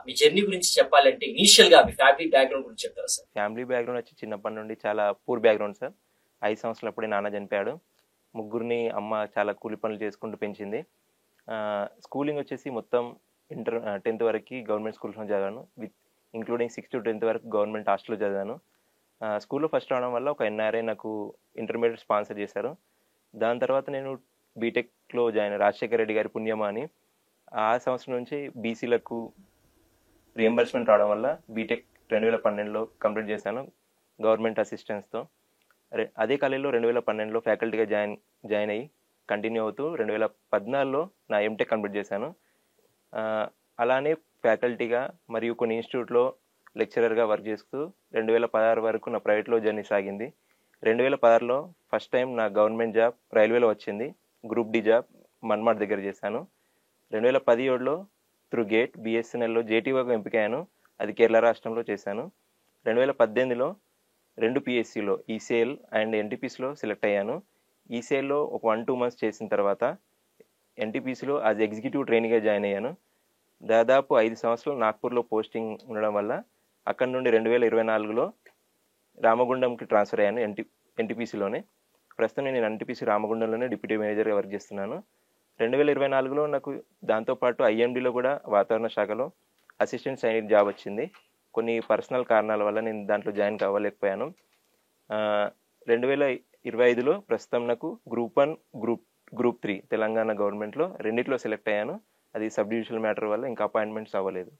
మీ journey గురించి చెప్పాలంటే initial గా మీ ఫ్యామిలీ బ్యాక్గ్రౌండ్ గురించి చెప్తారా సార్? ఫ్యామిలీ బ్యాక్గ్రౌండ్ వచ్చి చిన్నప్పటి నుండి చాలా పూర్ బ్యాక్గ్రౌండ్ సార్. 5 సంవత్సరాలు అప్పుడే నాన్న చనిపోయాడు. ముగ్గురిని అమ్మ చాలా కూలి పనులు చేసుకుంటూ పెంచింది. స్కూలింగ్ వచ్చేసి మొత్తం 10th వరకు గవర్నమెంట్ స్కూల్స్లో చదివాను, with including 6th to 10th వరకు గవర్నమెంట్ హాస్టల్లో చదివాను. స్కూల్లో ఫస్ట్ రావడం వల్ల ఒక ఎన్ఆర్ఐ నాకు ఇంటర్మీడియట్ స్పాన్సర్ చేశారు. దాని తర్వాత నేను బీటెక్లో జాయిన్, రాజశేఖర రెడ్డి గారి పుణ్యమా అని. ఆ సంవత్సరం నుంచి బీసీలకు రియంబర్స్మెంట్ రావడం వల్ల బీటెక్ 2012లో కంప్లీట్ చేశాను గవర్నమెంట్ అసిస్టెన్స్తో. అదే కాలేజీలో 2012లో ఫ్యాకల్టీగా జాయిన్ అయ్యి కంటిన్యూ అవుతూ 2014లో నా ఎంటెక్ కంప్లీట్ చేశాను. అలానే ఫ్యాకల్టీగా మరియు కొన్ని ఇన్స్టిట్యూట్లో లెక్చరర్గా వర్క్ చేస్తూ 2016 వరకు నా ప్రైవేట్లో జర్నీ సాగింది. 2016లో ఫస్ట్ టైం నా గవర్నమెంట్ జాబ్ రైల్వేలో వచ్చింది. గ్రూప్ డి జాబ్ మన్మాడ్ దగ్గర చేశాను. 2017లో త్రూ గేట్ బిఎస్ఎన్ఎల్లో జేటీఓగా ఎంపికయ్యాను. అది కేరళ రాష్ట్రంలో చేశాను. 2018లో 2 పిఎస్సిలో ఈసీఎల్ అండ్ ఎన్టీపీసీలో సెలెక్ట్ అయ్యాను. ఈసీఎల్లో ఒక 1-2 months చేసిన తర్వాత ఎన్టీపీసీలో యాజ్ ఎగ్జిక్యూటివ్ ట్రైనీగా జాయిన్ అయ్యాను. దాదాపు 5 సంవత్సరాలు నాగ్పూర్లో పోస్టింగ్ ఉండడం వల్ల అక్కడి నుండి 2024లో రామగుండంకి ట్రాన్స్ఫర్ అయ్యాను ఎన్టీపీసీలోనే. ప్రస్తుతం నేను ఎన్టీపీసీ రామగుండంలోనే డిప్యూటీ మేనేజర్గా వర్క్ చేస్తున్నాను. 2024లో నాకు దాంతోపాటు ఐఎండీలో కూడా వాతావరణ శాఖలో అసిస్టెంట్ సైనిక్ జాబ్ వచ్చింది. కొన్ని పర్సనల్ కారణాల వల్ల నేను దాంట్లో జాయిన్ కావలేకపోయాను. 2025లో ప్రస్తుతం నాకు గ్రూప్ 1, గ్రూప్ 3 తెలంగాణ గవర్నమెంట్లో రెండిట్లో సెలెక్ట్ అయ్యాను. అది సబ్ డివిజనల్ మ్యాటర్ వల్ల ఇంకా అపాయింట్మెంట్స్ అవ్వలేదు.